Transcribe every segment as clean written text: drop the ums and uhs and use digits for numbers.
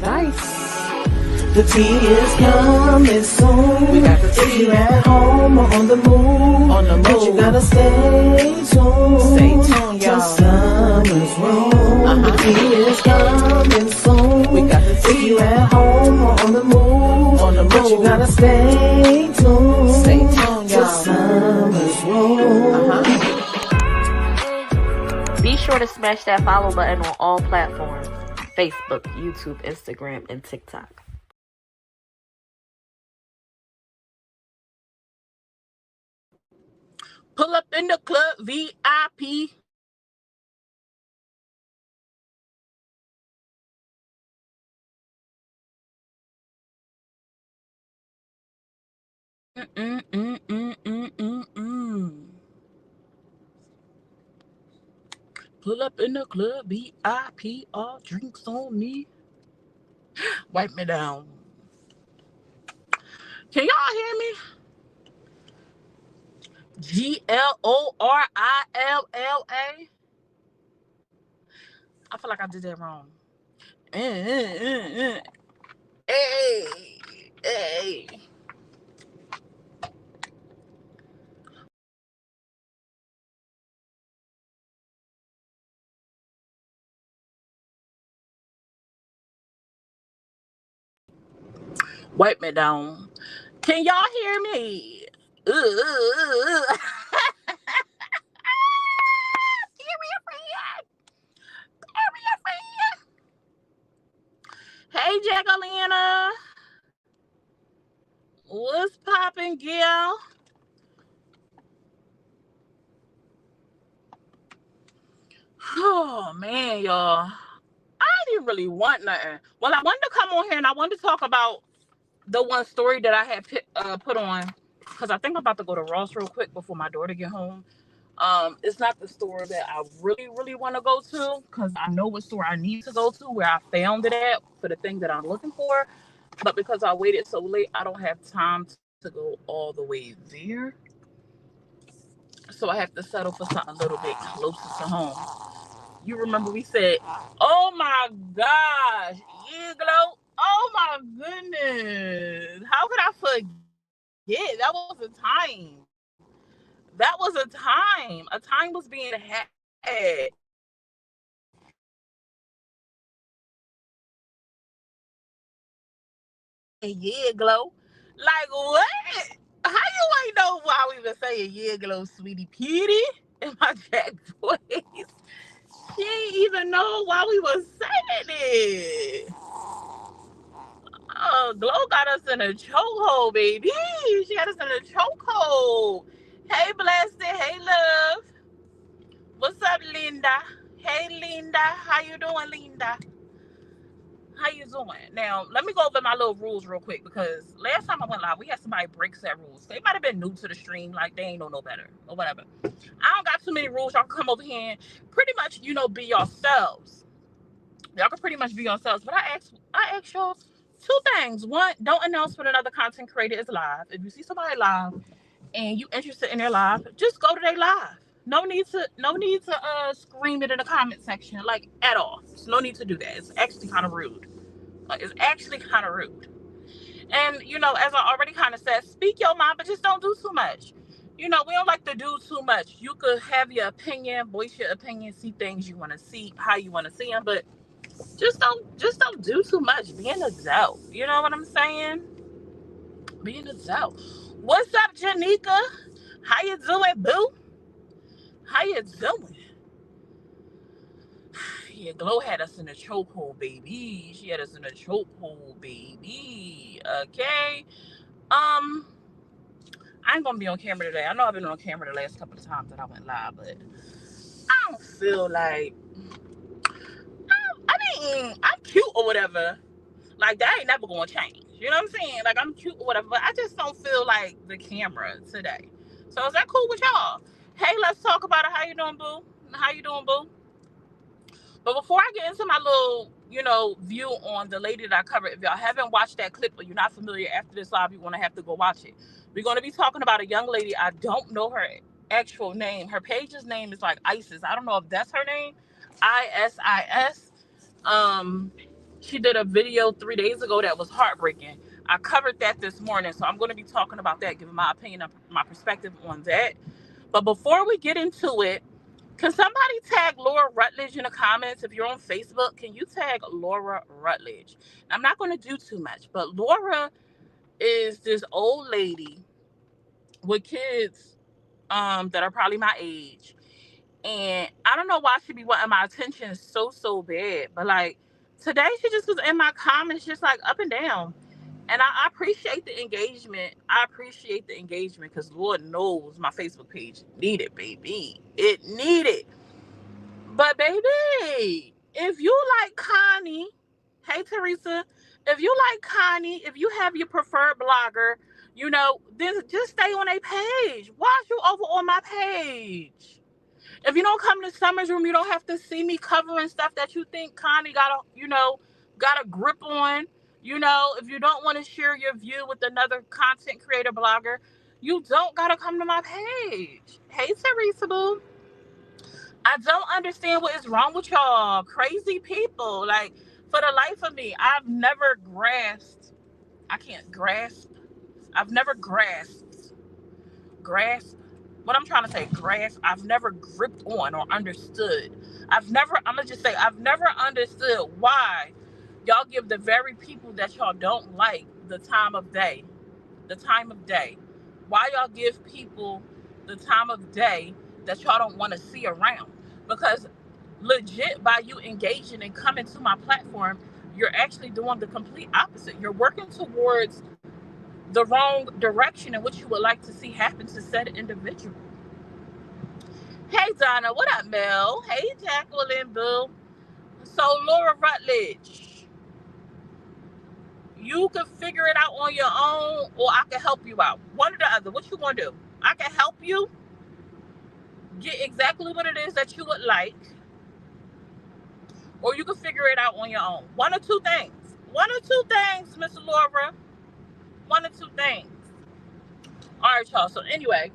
Dice. The tea is coming soon. We got the tea. If you at home or on the move, but you gotta stay tuned. Stay tuned, y'all. Summer's room. The tea is coming soon. We got the tea. If you at home or on the move, but you gotta stay tuned. Stay tuned, y'all. Summer's room. Be sure to smash that follow button on all platforms: Facebook, YouTube, Instagram, and TikTok. Pull up in the club, VIP. Pull up in the club, VIP. All drinks on me. Wipe me down. Can y'all hear me? GLORILLA. I feel like I did that wrong. Hey, hey. Wipe me down. Can y'all hear me? Give me a friend. Give me a friend. Hey, Jacquelina. What's poppin', Gil? Oh, man, y'all. I didn't really want nothing. Well, I wanted to come on here and I wanted to talk about the one story that I had put on, because I think I'm about to go to Ross real quick before my daughter get home. It's not the store that I really, really want to go to, because I know what store I need to go to, where I found it at for the thing that I'm looking for. But because I waited so late, I don't have time to go all the way there. So I have to settle for something a little bit closer to home. You remember we said, oh my gosh, Iglo. Oh my goodness. How could I forget? That was a time. That was a time. A time was being had. Yeah, glow. Like what? How you ain't know why we been saying yeah, glow, sweetie Petey in my Jack voice? She ain't even know why we was saying it. Oh, Glow got us in a chokehold, baby. She got us in a chokehold. Hey, Blessed. Hey, love. What's up, Linda? Hey, Linda. How you doing, Linda? How you doing? Now, let me go over my little rules real quick, because last time I went live, we had somebody break set rules. They might have been new to the stream, like they ain't know no better or whatever. I don't got too many rules. Y'all can come over here and pretty much, be yourselves. Y'all can pretty much be yourselves. But I ask y'all two things. One, don't announce when another content creator is live. If you see somebody live and you interested in their live, just go to their live. No need to scream it in the comment section, like, at all. There's no need to do that. It's actually kind of rude. It's actually kind of rude. And, as I already kind of said, speak your mind, but just don't do too much. We don't like to do too much. You could have your opinion, voice your opinion, see things you want to see, how you want to see them, but just don't do too much. Be an adult. You know what I'm saying? Be an adult. What's up, Janika? How you doing, boo? How you doing? Yeah, Glow had us in a chokehold, baby. She had us in a chokehold, baby. Okay. I ain't gonna be on camera today. I know I've been on camera the last couple of times that I went live, but I don't feel like I'm cute or whatever. Like, that ain't never gonna change. You know what I'm saying? Like, I'm cute or whatever, but I just don't feel like the camera today. So is that cool with y'all? Hey, let's talk about it. How you doing, boo? How you doing, boo? But before I get into my little, view on the lady that I covered, if y'all haven't watched that clip or you're not familiar, after this live, you're gonna have to go watch it. We're gonna be talking about a young lady. I don't know her actual name. Her page's name is like Isis. I don't know if that's her name. ISIS. She did a video 3 days ago that was heartbreaking. I covered that this morning, so I'm going to be talking about that, giving my opinion, my perspective on that. But before we get into it, can somebody tag Laura Rutledge in the comments? If you're on Facebook, can you tag Laura Rutledge? I'm not going to do too much, but Laura is this old lady with kids that are probably my age. And I don't know why she be wanting my attention so bad. But like today she just was in my comments just like up and down. And I appreciate the engagement. I appreciate the engagement because Lord knows my Facebook page needed, baby. It needed. But baby, if you like Connie, hey Teresa, if you like Connie, if you have your preferred blogger, then just stay on a page. Why is you over on my page? If you don't come to Summer's room, you don't have to see me covering stuff that you think Connie got a grip on. If you don't want to share your view with another content creator blogger, you don't gotta come to my page. Hey Teresa Boo. I don't understand what is wrong with y'all. Crazy people. Like, for the life of me, I've never grasped. I can't grasp. I've never grasped. Grasp. What I'm trying to say, grasp. I've never gripped on or understood. I'm going to just say, I've never understood why y'all give the very people that y'all don't like the time of day. The time of day. Why y'all give people the time of day that y'all don't want to see around? Because legit, by you engaging and coming to my platform, you're actually doing the complete opposite. You're working towards the wrong direction in what you would like to see happen to said individual. Hey Donna, what up, Mel? Hey Jacqueline Boo. So Laura Rutledge, you can figure it out on your own, or I can help you out. One or the other. What you want to do? I can help you get exactly what it is that you would like, or you can figure it out on your own. One or two things. One or two things, Miss Laura. One or two things. All right, y'all. So anyway,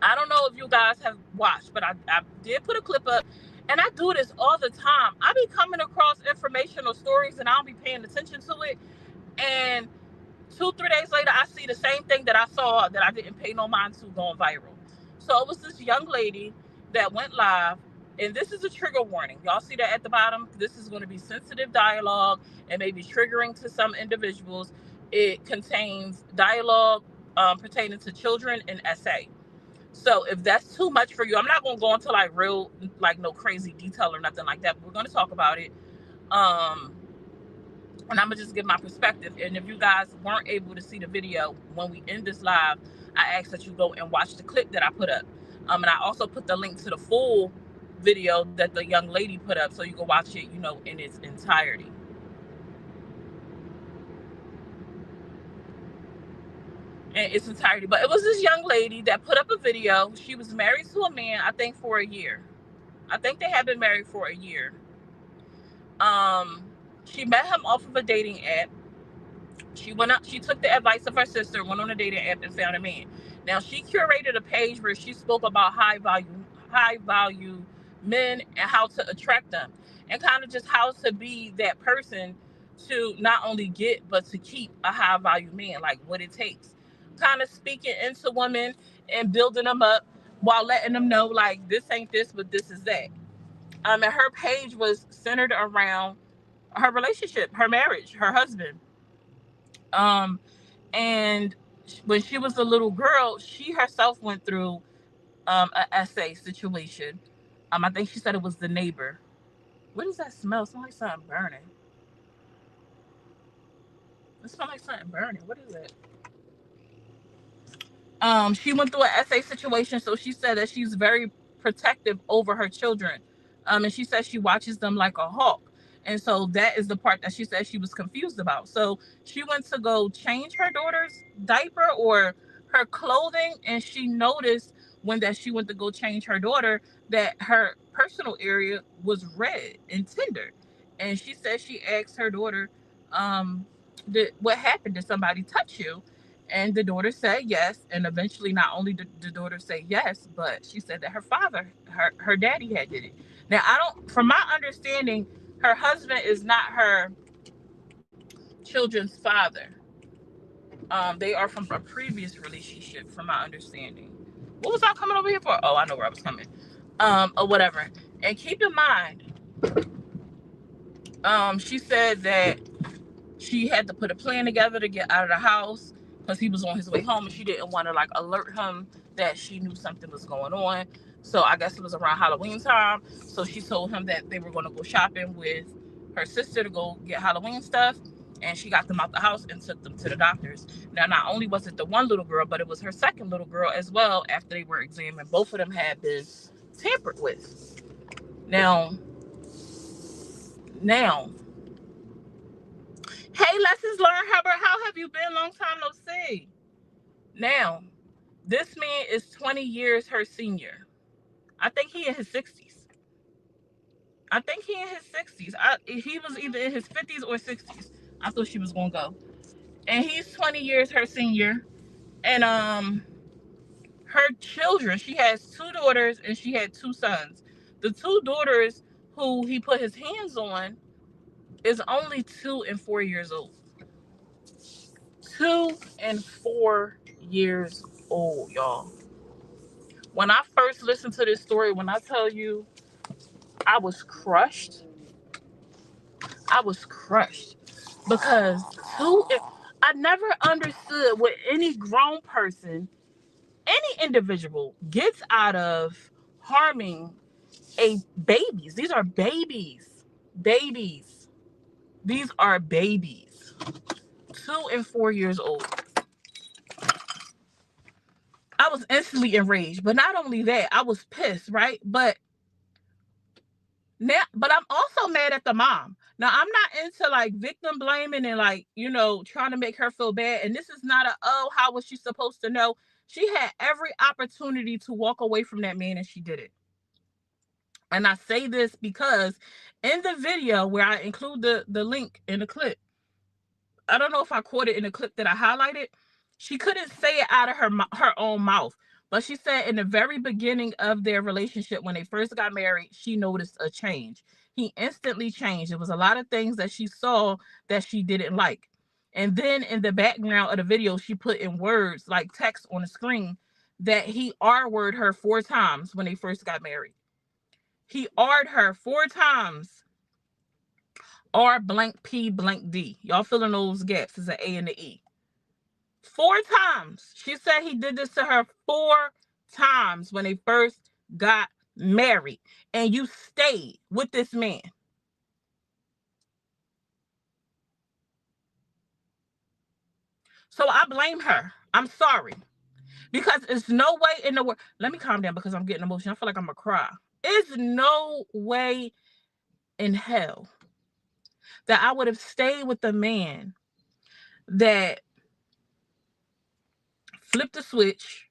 I don't know if you guys have watched, but I did put a clip up, and I do this all the time. I be coming across informational stories, and I'll be paying attention to it, and 2-3 days later, I see the same thing that I saw that I didn't pay no mind to going viral. So it was this young lady that went live, and this is a trigger warning. Y'all see that at the bottom? This is going to be sensitive dialogue and maybe triggering to some individuals. It contains dialogue pertaining to children and essay. So if that's too much for you, I'm not going to go into like real, like no crazy detail or nothing like that. But we're going to talk about it. And I'm gonna just give my perspective. And if you guys weren't able to see the video when we end this live, I ask that you go and watch the clip that I put up. And I also put the link to the full video that the young lady put up, so you can watch it, in its entirety. But it was this young lady that put up a video. She was married to a man, I think, for a year. I think they had been married for a year. She met him off of a dating app. She went up, she took the advice of her sister, went on a dating app and found a man. Now she curated a page where she spoke about high value men and how to attract them, and kind of just how to be that person to not only get but to keep a high value man, like what it takes. Kind of speaking into women and building them up while letting them know like this ain't this, but this is that. And her page was centered around her relationship, her marriage, her husband. And when she was a little girl, she herself went through an essay situation. I think she said it was the neighbor. What does that smell? It smells like something burning. It smells like something burning. What is it? She went through an essay situation, so she said that she's very protective over her children. And she says she watches them like a hawk. And so that is the part that she said she was confused about. So she went to go change her daughter's diaper or her clothing, and she noticed when that she went to go change her daughter that her personal area was red and tender. And she said she asked her daughter, what happened? Did somebody touch you? And the daughter said yes. And eventually, not only did the daughter say yes, but she said that her father, her daddy had did it. Now, I don't, from my understanding, Her husband is not her children's father. They are from a previous relationship, from my understanding. What was I coming over here for? Oh, I know where I was coming. Or whatever. And keep in mind, she said that she had to put a plan together to get out of the house because he was on his way home, and she didn't want to like alert him that she knew something was going on. So I guess it was around Halloween time. So she told him that they were going to go shopping with her sister to go get Halloween stuff. And she got them out the house and took them to the doctors. Now, not only was it the one little girl, but it was her second little girl as well. After they were examined, both of them had been tampered with. Now, hey, lessons learned, Hubbard. How have you been? Long time no see. Now, this man is 20 years her senior. I think he in his 60s. He was either in his 50s or 60s. I thought she was going to go. And he's 20 years her senior. And her children, she has 2 daughters and she had 2 sons. The 2 daughters who he put his hands on is only 2 and 4 years old. 2 and 4 years old, y'all. When I first listened to this story, when I tell you I was crushed, because I never understood what any grown person, any individual gets out of harming babies. These are babies. These are babies. 2 and 4 years old. I was instantly enraged. But not only that, I was pissed, right? But I'm also mad at the mom. Now, I'm not into like victim blaming and like, trying to make her feel bad. And this is not how was she supposed to know? She had every opportunity to walk away from that man and she did it. And I say this because in the video where I include the link in the clip, I don't know if I caught it in the clip that I highlighted. She couldn't say it out of her own mouth. But she said in the very beginning of their relationship, when they first got married, she noticed a change. He instantly changed. There was a lot of things that she saw that she didn't like. And then in the background of the video, she put in words like text on the screen that he R-worded her 4 times when they first got married. He R'd her 4 times. R blank P blank D. Y'all filling those gaps. It's an A and an E. 4 times. She said he did this to her 4 times when they first got married. And you stayed with this man. So I blame her. I'm sorry. Because it's no way in the world. Let me calm down because I'm getting emotional. I feel like I'm going to cry. It's no way in hell that I would have stayed with the man that flipped the switch.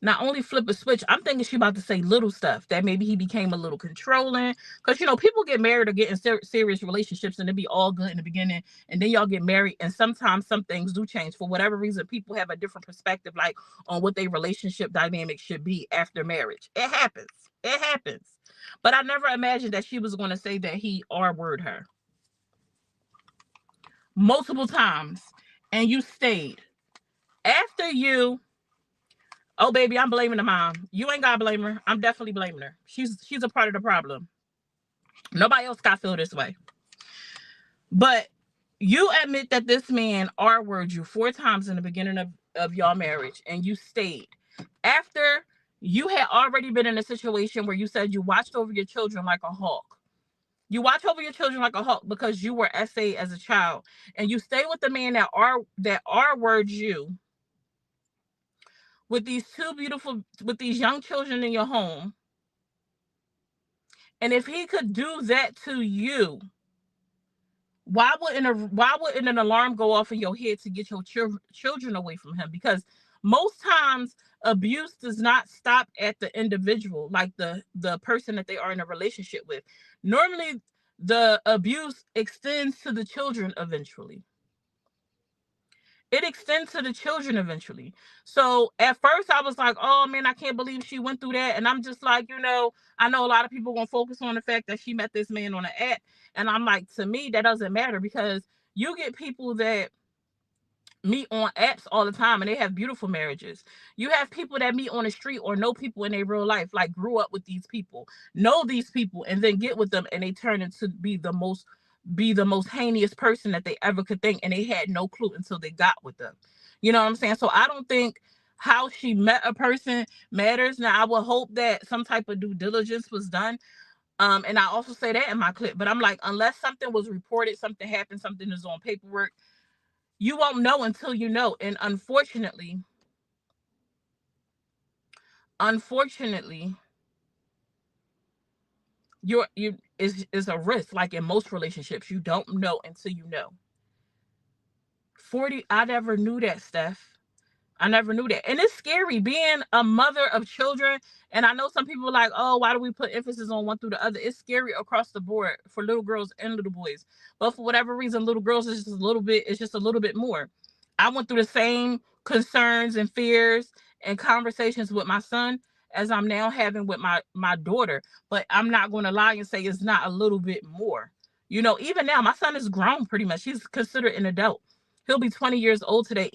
Not only flip a switch, I'm thinking she about to say little stuff that maybe he became a little controlling. Because, people get married or get in serious relationships and it be all good in the beginning. And then y'all get married. And sometimes some things do change. For whatever reason, people have a different perspective, like on what their relationship dynamic should be after marriage. It happens. But I never imagined that she was going to say that he R-worded her multiple times. And you stayed. After you... Oh, baby, I'm blaming the mom. You ain't gotta blame her. I'm definitely blaming her. She's a part of the problem. Nobody else got to feel this way. But you admit that this man R-worded you 4 times in the beginning of y'all marriage, and you stayed. After you had already been in a situation where you said you watched over your children like a hawk. You watch over your children like a hawk because you were SA as a child. And you stay with the man that R-worded you with these young children in your home. And if he could do that to you, why wouldn't an alarm go off in your head to get your children away from him? Because most times abuse does not stop at the individual, like the person that they are in a relationship with. Normally, the abuse extends to the children eventually. It extends to the children eventually. So at first I was like, oh man, I can't believe she went through that. And I'm just like, I know a lot of people gonna focus on the fact that she met this man on an app. And I'm like, to me, that doesn't matter, because you get people that meet on apps all the time and they have beautiful marriages. You have people that meet on the street or know people in their real life, like grew up with these people, know these people, and then get with them and they turn into be the most heinous person that they ever could think, and they had no clue until they got with them. You know what I'm saying? So I don't think how she met a person matters. Now I would hope that some type of due diligence was done. And I also say that in my clip, but I'm like, unless something was reported, something happened, something is on paperwork, you won't know until you know. And unfortunately, you is a risk. Like in most relationships, you don't know until you know. 40, I never knew that, Steph. I never knew that. And it's scary being a mother of children. And I know some people are like, oh, why do we put emphasis on one through the other? It's scary across the board for little girls and little boys. But for whatever reason, little girls is just a little bit more. I went through the same concerns and fears and conversations with my son as I'm now having with my daughter. But I'm not going to lie and say it's not a little bit more. You know, even now, my son is grown pretty much. He's considered an adult. He'll be 20 years old today.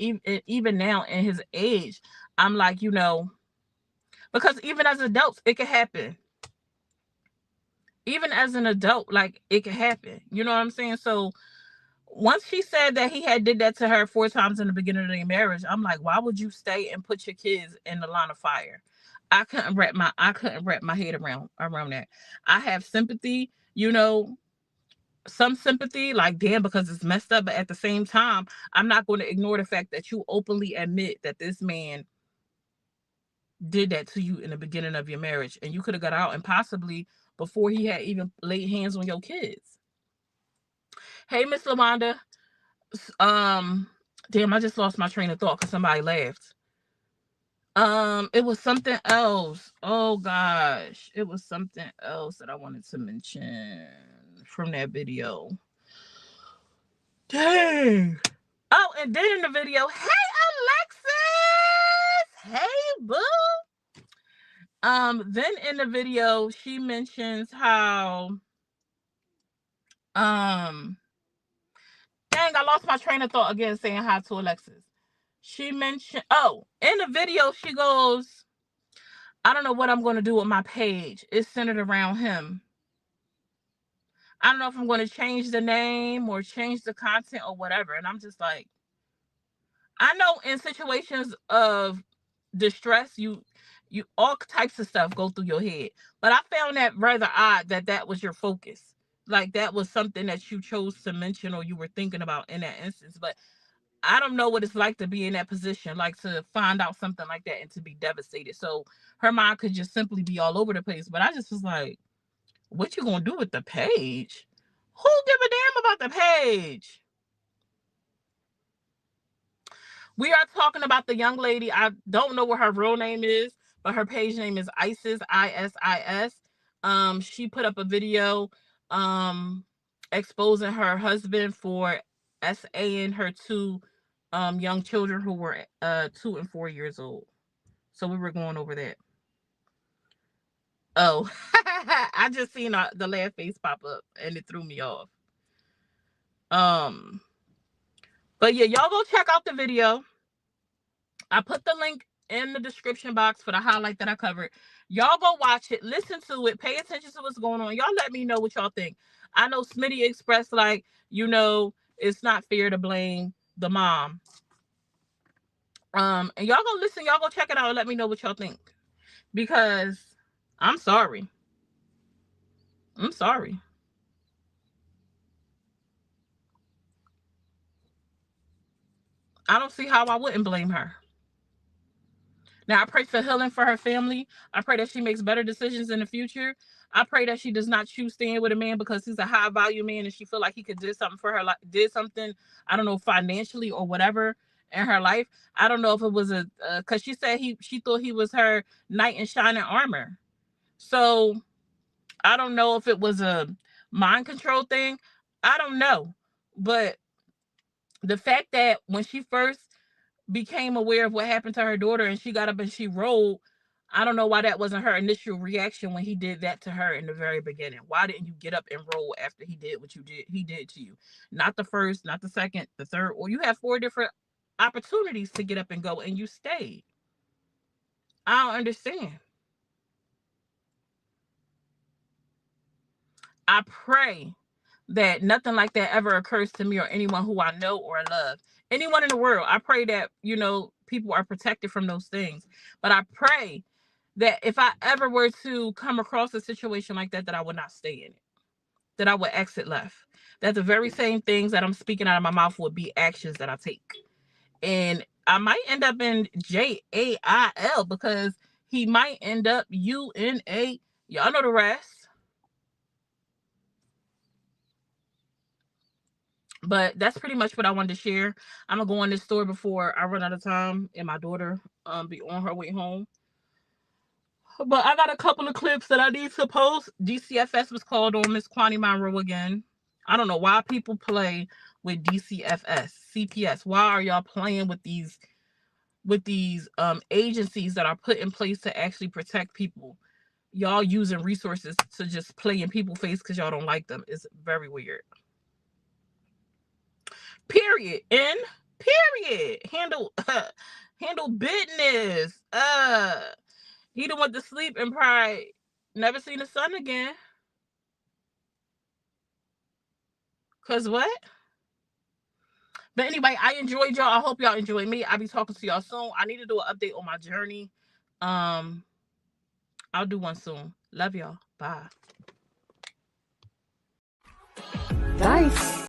Even now in his age, I'm like, because even as adults, it can happen. Even as an adult, like, it can happen. You know what I'm saying? So once she said that he had did that to her 4 times in the beginning of their marriage, I'm like, why would you stay and put your kids in the line of fire? I couldn't wrap my head around that. I have sympathy, some sympathy, like, damn, because it's messed up. But at the same time, I'm not going to ignore the fact that you openly admit that this man did that to you in the beginning of your marriage, and you could have got out and possibly before he had even laid hands on your kids. Hey, Miss Lawanda. Um, damn, I just lost my train of thought because somebody laughed. It was something else. Oh gosh, it was something else that I wanted to mention from that video. Dang. Oh, and then in the video, hey Alexis, hey boo. Then in the video, she mentions how, dang, I lost my train of thought again saying hi to Alexis. She mentioned, oh, in the video, she goes, I don't know what I'm going to do with my page. It's centered around him. I don't know if I'm going to change the name or change the content or whatever. And I'm just like, I know in situations of distress, you all types of stuff go through your head. But I found that rather odd that was your focus. Like that was something that you chose to mention or you were thinking about in that instance. But I don't know what it's like to be in that position, like to find out something like that and to be devastated. So her mind could just simply be all over the place. But I just was like, what you gonna do with the page? Who give a damn about the page? We are talking about the young lady. I don't know what her real name is, but her page name is Isis, ISIS. She put up a video exposing her husband for SAing her two young children who were 2 and 4 years old. So we were going over that. Oh, I just seen the laugh face pop up and it threw me off. Um, but yeah, y'all go check out the video. I put the link in the description box for the highlight that I covered. Y'all go watch it, listen to it, pay attention to what's going on. Y'all let me know what y'all think. I know Smitty expressed like, it's not fair to blame the mom. And y'all go listen, y'all go check it out and let me know what y'all think. Because I'm sorry. I'm sorry. I don't see how I wouldn't blame her. Now, I pray for healing for her family. I pray that she makes better decisions in the future. I pray that she does not choose staying with a man because he's a high value man and she feel like he could do something for her, like did something, I don't know, financially or whatever in her life. I don't know if it was because she said she thought he was her knight in shining armor. So I don't know if it was a mind control thing. I don't know. But the fact that when she first became aware of what happened to her daughter and she got up and she rolled, I don't know why that wasn't her initial reaction when he did that to her in the very beginning. Why didn't you get up and roll after he did what he did to you? Not the first, not the second, the third, or you have 4 different opportunities to get up and go and you stayed. I don't understand. I pray that nothing like that ever occurs to me or anyone who I know or love. Anyone in the world. I pray that, people are protected from those things. But I pray that if I ever were to come across a situation like that, that I would not stay in it, that I would exit left. That the very same things that I'm speaking out of my mouth would be actions that I take. And I might end up in jail because he might end up UNA. Y'all know the rest. But that's pretty much what I wanted to share. I'm gonna go in this store before I run out of time and my daughter be on her way home. But I got a couple of clips that I need to post. DCFS was called on Miss Connie Monroe again. I don't know why people play with DCFS, CPS. Why are y'all playing with these agencies that are put in place to actually protect people? Y'all using resources to just play in people's face because y'all don't like them. It's very weird. Period. And period. Handle business. He done went to sleep and probably never seen the sun again. Cause what? But anyway, I enjoyed y'all. I hope y'all enjoyed me. I'll be talking to y'all soon. I need to do an update on my journey. I'll do one soon. Love y'all. Bye. Dice.